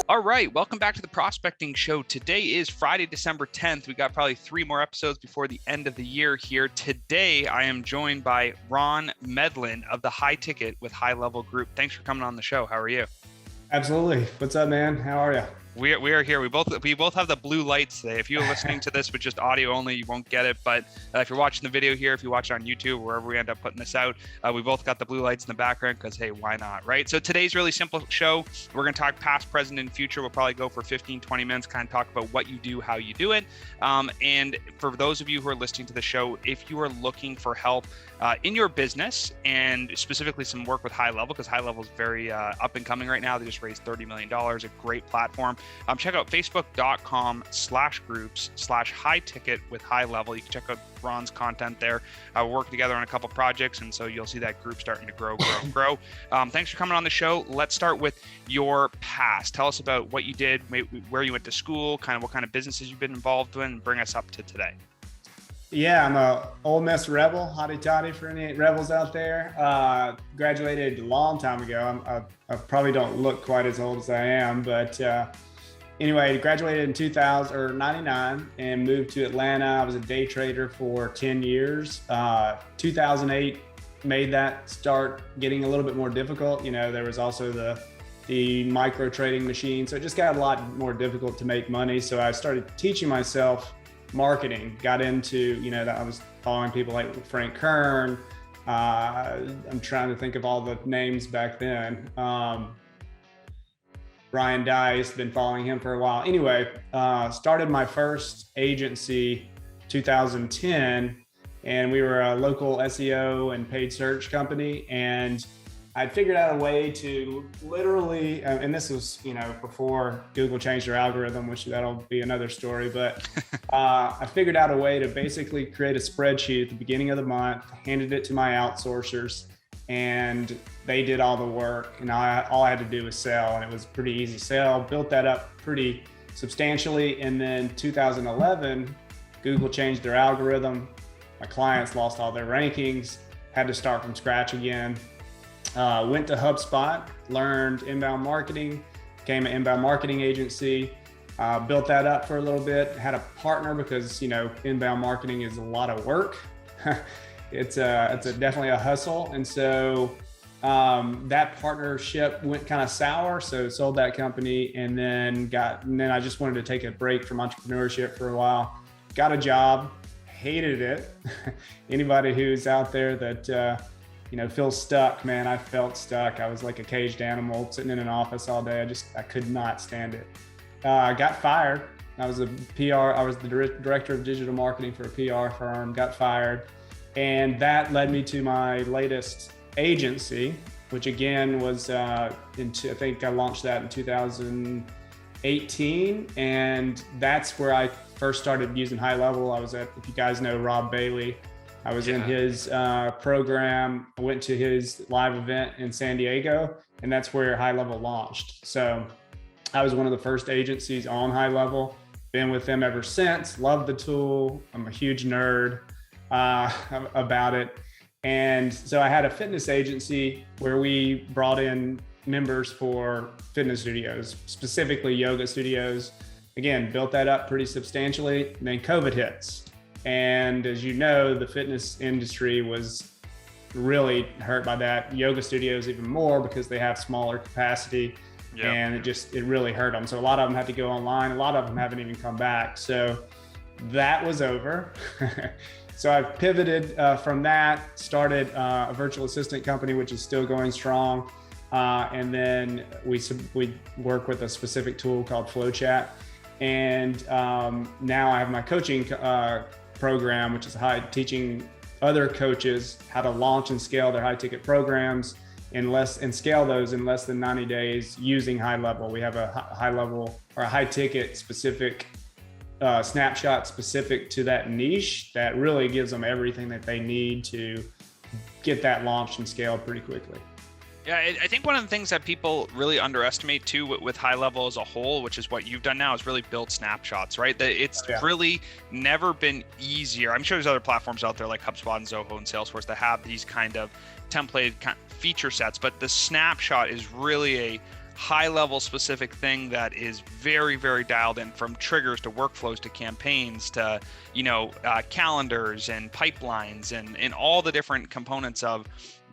All right, welcome back to the Prospecting Show. Today is Friday, December 10th. We got probably 3 more episodes before the end of the year here. Today, I am joined by Ron Medlin of the High Ticket with High Level Group. Thanks for coming on the show. How are you? Absolutely. What's up, man? How are you? We are here. We both have the blue lights today. If you're listening to this with just audio only, you won't get it. But if you're watching the video here, if you watch it on YouTube, wherever we end up putting this out, we both got the blue lights in the background because, hey, why not, right? So today's really simple show. We're going to talk past, present, and future. We'll probably go for 15, 20 minutes, kind of talk about what you do, how you do it. And for those of you who are listening to the show, if you are looking for help in your business and specifically some work with High Level, because High Level is very up and coming right now. They just raised $30 million, a great platform. Check out facebook.com/groups/high ticket with High Level. You can check out Ron's content there. We're working together on a couple projects, and so you'll see that group starting to grow. Thanks for coming on the show. Let's start with your past. Tell us about what you did, where you went to school, kind of what kind of businesses you've been involved in, and bring us up to today. Yeah, I'm a Ole Miss Rebel, hotty toddy for any Rebels out there. Graduated a long time ago. I probably don't look quite as old as I am, but anyway, graduated in 99 and moved to Atlanta. I was a day trader for 10 years. 2008 made that start getting a little bit more difficult. You know, there was also the micro trading machine, so it just got a lot more difficult to make money. So I started teaching myself marketing, got into, that I was following people like Frank Kern. I'm trying to think of all the names back then. Brian Dice, been following him for a while. Anyway, started my first agency 2010, and we were a local SEO and paid search company. And I'd figured out a way to literally, and this was, before Google changed their algorithm, which that'll be another story, but I figured out a way to basically create a spreadsheet at the beginning of the month, handed it to my outsourcers, and they did all the work, and all I had to do was sell, and it was a pretty easy sell. Built that up pretty substantially, and then 2011, Google changed their algorithm. My clients lost all their rankings, had to start from scratch again. Went to HubSpot, learned inbound marketing, became an inbound marketing agency, built that up for a little bit, had a partner because, inbound marketing is a lot of work. It's definitely a hustle. And so that partnership went kind of sour. So sold that company and then I just wanted to take a break from entrepreneurship for a while. Got a job, hated it. Anybody who's out there that, feels stuck, man, I felt stuck. I was like a caged animal sitting in an office all day. I could not stand it. I got fired. I was the director of digital marketing for a PR firm, got fired. And that led me to my latest agency, which again was, I think I launched that in 2018. And that's where I first started using High Level. If you guys know Rob Bailey, I was in his program. I went to his live event in San Diego, and that's where High Level launched. So I was one of the first agencies on High Level. Been with them ever since. Love the tool. I'm a huge nerd about it. And so I had a fitness agency where we brought in members for fitness studios, specifically yoga studios. Again, built that up pretty substantially. And then COVID hits. And as you know, the fitness industry was really hurt by that. Yoga studios even more because they have smaller capacity. Yep. And it really hurt them. So a lot of them had to go online. A lot of them haven't even come back. So that was over. So I've pivoted from that, started a virtual assistant company, which is still going strong. And then we work with a specific tool called FlowChat. And now I have my coaching program, which is teaching other coaches how to launch and scale their high ticket programs and scale those in less than 90 days using High Level. We have a high level or a high ticket specific snapshot specific to that niche that really gives them everything that they need to get that launched and scaled pretty quickly. Yeah, I think one of the things that people really underestimate too with High Level as a whole, which is what you've done now, is really build snapshots, right? That it's really never been easier. I'm sure there's other platforms out there like HubSpot and Zoho and Salesforce that have these kind of templated feature sets, but the snapshot is really high level specific thing that is very, very dialed in, from triggers to workflows to campaigns to, calendars and pipelines and all the different components of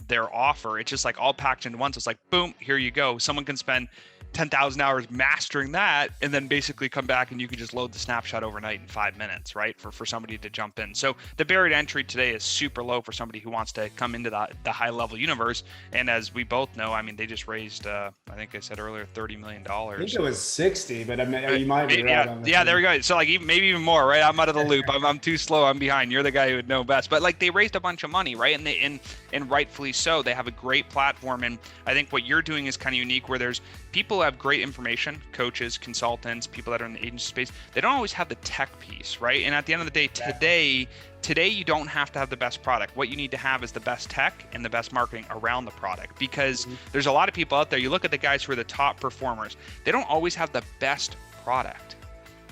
their offer. It's just like all packed into one. So it's like, boom, here you go. Someone can spend 10,000 hours mastering that and then basically come back and you can just load the snapshot overnight in 5 minutes, right? For somebody to jump in. So the barrier to entry today is super low for somebody who wants to come into the high level universe. And as we both know, I mean, they just raised, I think I said earlier, $30 million. I think it was 60, but I mean, you might be right on that. Yeah, there we go. So like maybe even more, right? I'm out of the loop. I'm too slow. I'm behind. You're the guy who would know best. But like they raised a bunch of money, right? And rightfully so. They have a great platform. And I think what you're doing is kind of unique, where there's people who have great information, coaches, consultants, people that are in the agency space. They don't always have the tech piece, right? And at the end of the day, today you don't have to have the best product. What you need to have is the best tech and the best marketing around the product, because there's a lot of people out there. You look at the guys who are the top performers. They don't always have the best product.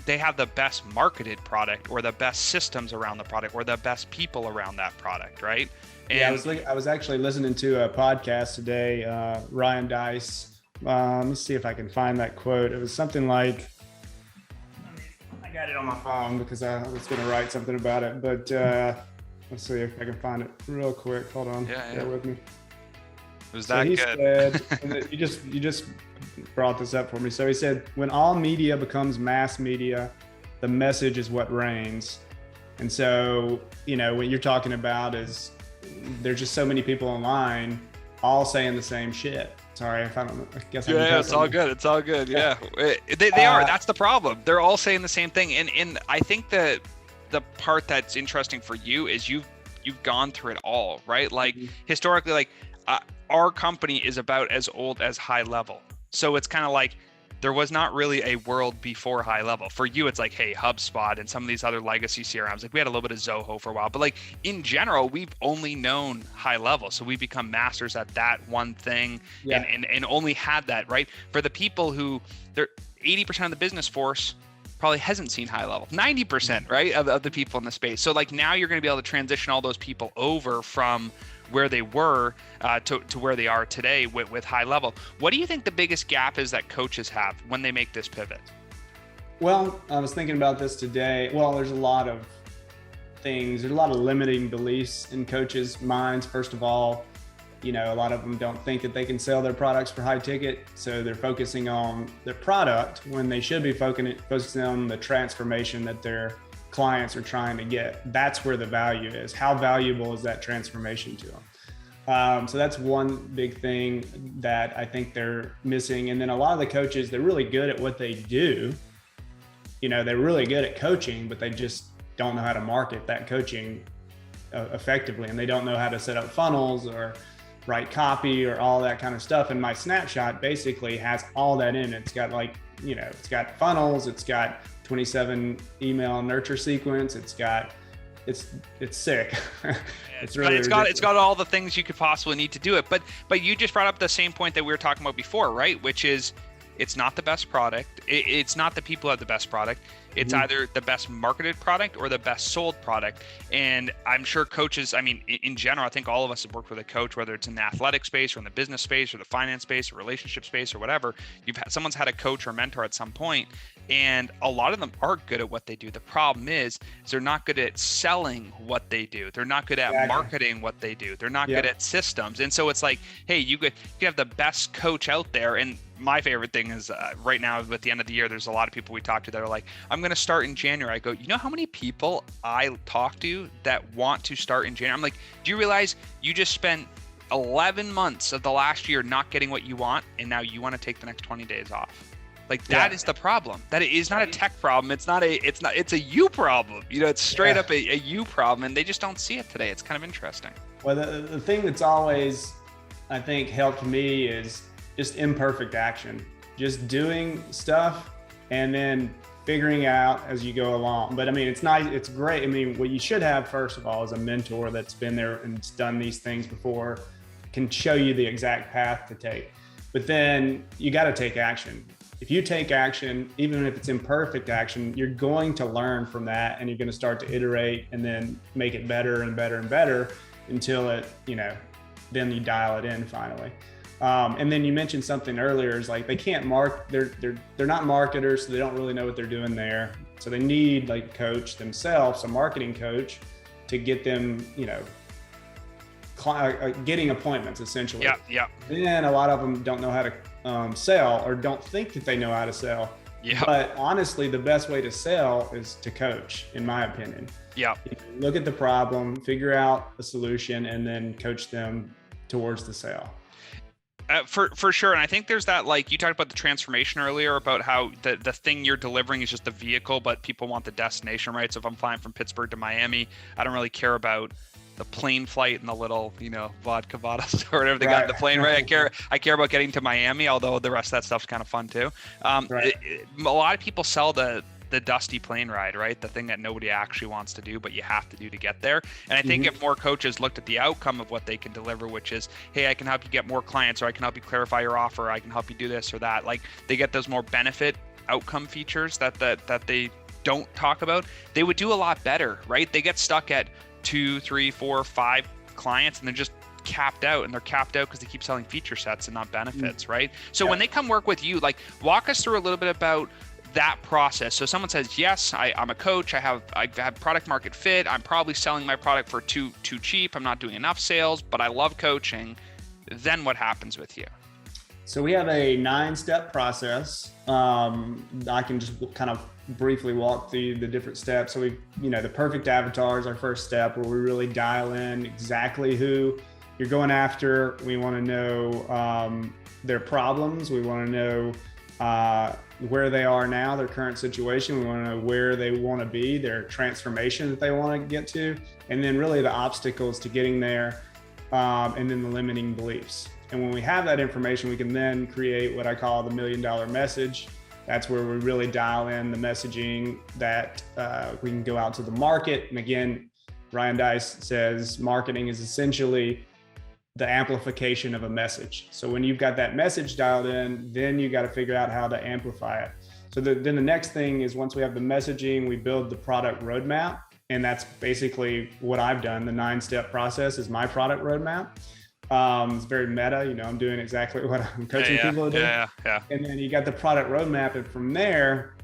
They have the best marketed product, or the best systems around the product, or the best people around that product, right? And yeah, I was actually listening to a podcast today, Ryan Dice. Let me see if I can find that quote. It was something like, I got it on my phone because I was going to write something about it, but let's see if I can find it real quick. Hold on. Bear with me. It was that good. Said, you just brought this up for me. So he said, when all media becomes mass media, the message is what reigns. And so, what you're talking about is there's just so many people online all saying the same shit. Sorry if I guess. Yeah, it's all good. It's all good. Yeah, they are. That's the problem. They're all saying the same thing. And I think the part that's interesting for you is you've gone through it all, right? Like historically, like our company is about as old as High Level. So it's kind of like there was not really a world before High Level. For you, it's like, hey, HubSpot and some of these other legacy CRMs. Like we had a little bit of Zoho for a while, but like in general, we've only known High Level. So we become masters at that one thing and only had that, right? For the people who, they're 80% of the business force probably hasn't seen High Level, 90%, right, of the people in the space. So like now you're going to be able to transition all those people over from where they were to where they are today with High Level. What do you think the biggest gap is that coaches have when they make this pivot? Well, I was thinking about this today. Well, there's a lot of things. There's a lot of limiting beliefs in coaches' minds. First of all, a lot of them don't think that they can sell their products for high ticket. So they're focusing on their product when they should be focusing on the transformation that their clients are trying to get. That's where the value is. How valuable is that transformation to them? So that's one big thing that I think they're missing. And then a lot of the coaches, they're really good at what they do. They're really good at coaching, but they just don't know how to market that coaching effectively. And they don't know how to set up funnels or write copy or all that kind of stuff. And my snapshot basically has all that in it. It's got it's got funnels, it's got 27 email nurture sequence. It's sick. It's got all the things you could possibly need to do it. But you just brought up the same point that we were talking about before, right? Which is, it's not the best product. It's not the people who have the best product. It's either the best marketed product or the best sold product. And I'm sure coaches, I mean, in general, I think all of us have worked with a coach, whether it's in the athletic space or in the business space or the finance space or relationship space or whatever. Someone's had a coach or mentor at some point, and a lot of them are good at what they do. The problem is they're not good at selling what they do. They're not good at marketing what they do. They're not good at systems. And so it's like, hey, you have the best coach out there. And my favorite thing is right now at the end of the year, there's a lot of people we talk to that are like, I'm going to start in January. I go, you know how many people I talk to that want to start in January? I'm like, do you realize you just spent 11 months of the last year not getting what you want, and now you want to take the next 20 days off? Like that is the problem. That is not a tech problem. It's a you problem. It's straight up a you problem, and they just don't see it today. It's kind of interesting. Well, the thing that's always, I think, helped me is just imperfect action, just doing stuff and then figuring out as you go along. But I mean, it's nice. It's great. I mean, what you should have, first of all, is a mentor that's been there and done these things before, can show you the exact path to take. But then you got to take action. If you take action, even if it's imperfect action, you're going to learn from that, and you're going to start to iterate and then make it better and better and better until it, then you dial it in finally. And then you mentioned something earlier, is like they can't they're not marketers, so they don't really know what they're doing there. So they need like a coach themselves, a marketing coach, to get them, getting appointments essentially. Yeah. Then a lot of them don't know how to sell, or don't think that they know how to sell. Yeah. But honestly, the best way to sell is to coach, in my opinion. Yeah. Look at the problem, figure out a solution, and then coach them towards the sale. For sure. And I think there's that, like you talked about the transformation earlier, about how the thing you're delivering is just the vehicle, but people want the destination, right? So if I'm flying from Pittsburgh to Miami, I don't really care about the plane flight and the little, vodka bottles or whatever they got in the plane, right? I care about getting to Miami, although the rest of that stuff's kind of fun too. A lot of people sell the dusty plane ride, right? The thing that nobody actually wants to do, but you have to do to get there. And I think if more coaches looked at the outcome of what they can deliver, which is, hey, I can help you get more clients, or I can help you clarify your offer, or I can help you do this or that. Like they get those more benefit outcome features that they don't talk about, they would do a lot better, right? They get stuck at 2, 3, 4, 5 clients, and they're just capped out, and they're capped out because they keep selling feature sets and not benefits, right? So when they come work with you, like walk us through a little bit about that process. So someone says, yes, I'm a coach, I have product market fit, I'm probably selling my product for too cheap, I'm not doing enough sales, but I love coaching. Then what happens with you? So we have a 9-step process. I can just kind of briefly walk through the different steps. So the perfect avatar is our first step, where we really dial in exactly who you're going after. We want to know their problems. We want to know where they are now, their current situation. We want to know where they want to be, their transformation that they want to get to, and then really the obstacles to getting there, and then the limiting beliefs. And when we have that information, we can then create what I call the $1 million message. That's where we really dial in the messaging that we can go out to the market. And again, Ryan Dice says marketing is essentially the amplification of a message. So when you've got that message dialed in, then you got to figure out how to amplify it. So then the next thing is, once we have the messaging, we build the product roadmap. And that's basically what I've done. The 9-step process is my product roadmap. It's very meta, I'm doing exactly what I'm coaching people to do. Yeah. And then you got the product roadmap. And from there,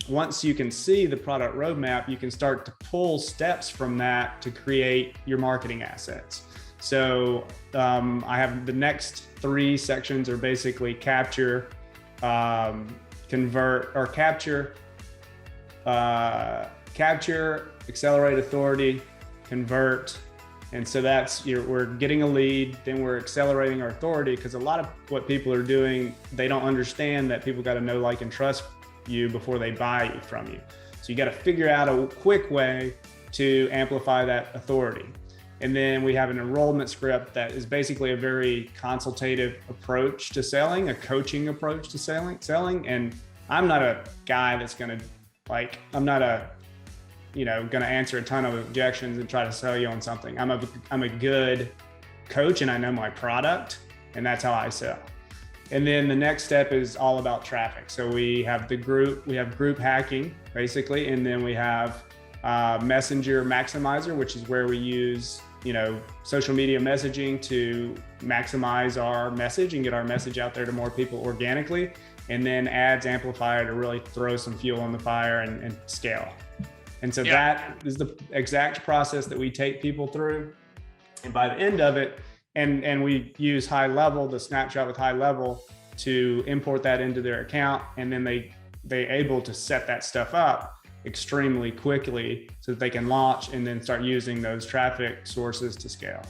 once you can see the product roadmap, you can start to pull steps from that to create your marketing assets. So I have the next 3 sections are basically capture, convert, or capture, accelerate authority, convert. And so we're getting a lead, then we're accelerating our authority, because a lot of what people are doing, they don't understand that people got to know, like, and trust you before they buy from you. So you got to figure out a quick way to amplify that authority. And then we have an enrollment script that is basically a very consultative approach to selling, a coaching approach to selling. And I'm not a guy that's going to answer a ton of objections and try to sell you on something. I'm a good coach, and I know my product, and that's how I sell. And then the next step is all about traffic. So we have group hacking basically, and then we have Messenger Maximizer, which is where we use social media messaging to maximize our message and get our message out there to more people organically, and then Ads Amplifier to really throw some fuel on the fire and scale. And so that is the exact process that we take people through. And by the end of it, and we use High Level, the snapshot with High Level, to import that into their account, and then they able to set that stuff up extremely quickly so that they can launch and then start using those traffic sources to scale.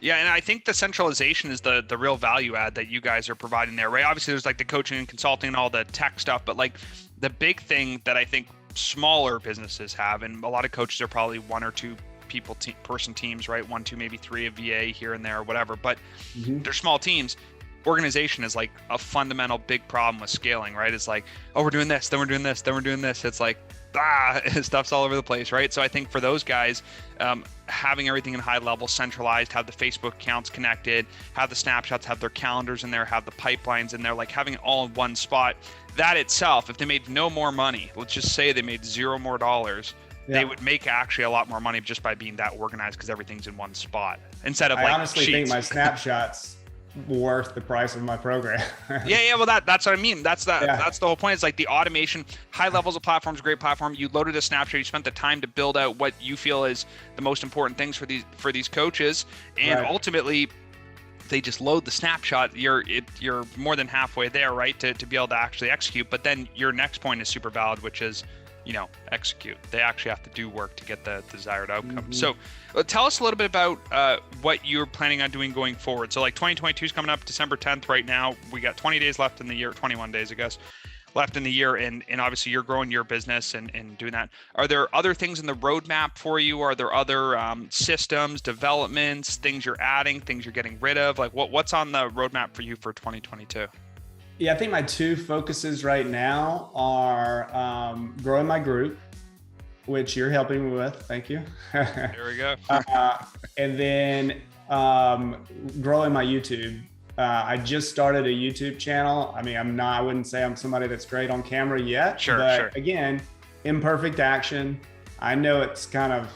Yeah, and I think the centralization is the real value add that you guys are providing there, right? Obviously, there's like the coaching and consulting and all the tech stuff, but like the big thing that I think smaller businesses have, and a lot of coaches are probably 1 or 2 person teams, right? 1, 2, maybe 3 a VA here and there or whatever, but they're small teams. Organization is like a fundamental big problem with scaling, right? It's like, oh, we're doing this, then we're doing this, then we're doing this. It's like, stuff's all over the place, right? So I think for those guys, having everything in High Level centralized, have the Facebook accounts connected, have the snapshots, have their calendars in there, have the pipelines in there, like having it all in one spot, that itself, if they made no more money, let's just say they made $0 more, they would make actually a lot more money just by being that organized, because everything's in one spot instead of I honestly think my snapshots worth the price of my program. Yeah. Well, that's what I mean. That's the whole point. It's like the automation, high levels of platforms, great platform. You loaded a snapshot. You spent the time to build out what you feel is the most important things for these coaches, and ultimately, they just load the snapshot. You're more than halfway there, right? To be able to actually execute. But then your next point is super valid, which is, execute. They actually have to do work to get the desired outcome. So tell us a little bit about what you're planning on doing going forward. So like 2022 is coming up December 10th right now. We got 20 days left in the year, 21 days, I guess, left in the year. And obviously you're growing your business and doing that. Are there other things in the roadmap for you? Are there other systems, developments, things you're adding, things you're getting rid of? Like what's on the roadmap for you for 2022? Yeah, I think my two focuses right now are growing my group, which you're helping me with. Thank you. There we go. And then growing my YouTube. I just started a YouTube channel. I mean, I wouldn't say I'm somebody that's great on camera yet. Sure. Again, imperfect action. I know it's kind of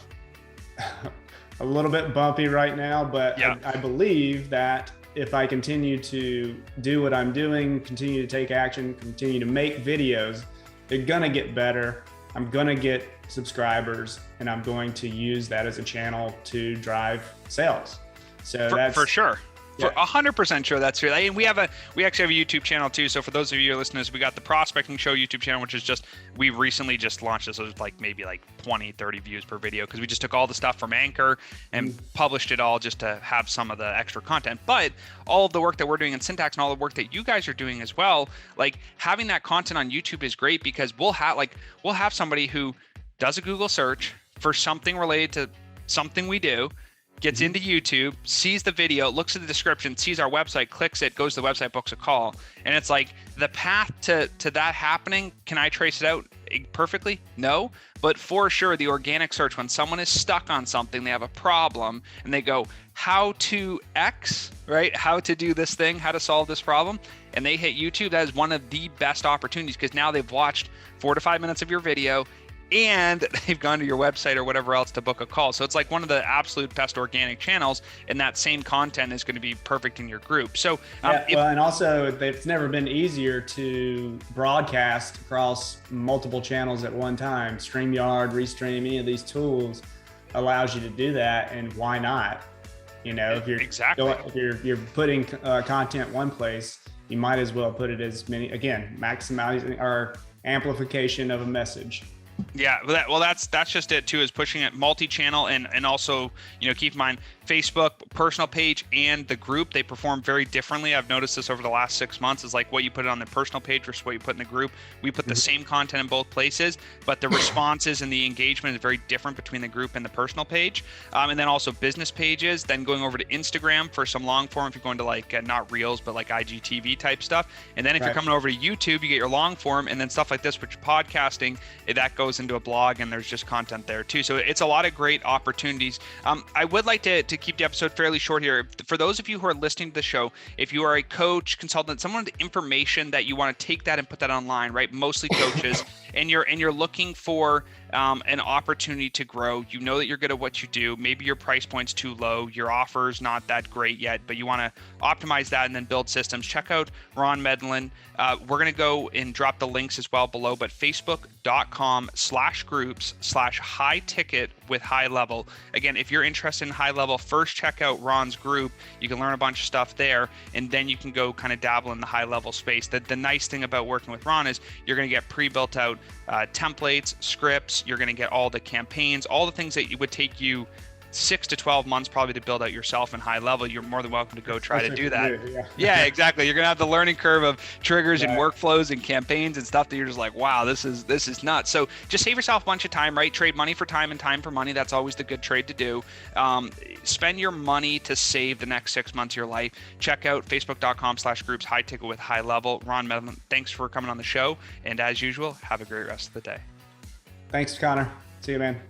a little bit bumpy right now, but I believe that if I continue to do what I'm doing, continue to take action, continue to make videos, they're gonna get better. I'm gonna get subscribers, and I'm going to use that as a channel to drive sales. So that's for sure. For 100% sure that's true. I mean, we actually have a YouTube channel too. So for those of you listeners, we got the Prospecting Show YouTube channel, which is we recently just launched this. So it was maybe 20, 30 views per video, because we just took all the stuff from Anchor and published it all just to have some of the extra content. But all of the work that we're doing in Syntax and all the work that you guys are doing as well, having that content on YouTube is great, because we'll have somebody who does a Google search for something related to something we do, gets into YouTube, sees the video, looks at the description, sees our website, clicks it, goes to the website, books a call. And it's like the path to that happening, can I trace it out perfectly? No. But for sure, the organic search, when someone is stuck on something, they have a problem, and they go, how to X, right? How to do this thing, how to solve this problem. And they hit YouTube. That is one of the best opportunities, because now they've watched 4 to 5 minutes of your video, and they've gone to your website or whatever else to book a call. So it's one of the absolute best organic channels, and that same content is going to be perfect in your group. So and also it's never been easier to broadcast across multiple channels at one time. StreamYard, Restream, any of these tools allows you to do that, and why not? If you're putting content one place, you might as well put it as many, again, maximizing our amplification of a message. Yeah, that's just it too, is pushing it multi-channel, and also, keep in mind, Facebook personal page and the group, they perform very differently. I've noticed this over the last 6 months, is what you put on the personal page versus what you put in the group. We put the same content in both places, but the responses and the engagement is very different between the group and the personal page. And then also business pages, then going over to Instagram for some long form, if you're going to not Reels, but IGTV type stuff. And then if you're coming over to YouTube, you get your long form, and then stuff like this, which podcasting, that goes into a blog, and there's just content there too. So it's a lot of great opportunities. I would like to keep the episode fairly short here. For those of you who are listening to the show, if you are a coach, consultant, someone with information that you want to take that and put that online, right? Mostly coaches, and you're looking for an opportunity to grow. You know that you're good at what you do. Maybe your price point's too low. Your offer's not that great yet, but you want to optimize that and then build systems. Check out Ron Medlin. We're going to go and drop the links as well below, but facebook.com/groups/high ticket with high level. Again, if you're interested in high level, first check out Ron's group. You can learn a bunch of stuff there, and then you can go kind of dabble in the high level space. The nice thing about working with Ron is you're going to get pre-built out templates, scripts. You're going to get all the campaigns, all the things that would take you 6 to 12 months probably to build out yourself in high level. You're more than welcome to go try to do that. Yeah, exactly. You're going to have the learning curve of triggers and workflows and campaigns and stuff that you're just like, wow, this is nuts. So just save yourself a bunch of time, right? Trade money for time and time for money. That's always the good trade to do. Spend your money to save the next 6 months of your life. Check out facebook.com/groups high ticket with high level. Ron Medlin, thanks for coming on the show. And as usual, have a great rest of the day. Thanks, Connor. See you, man.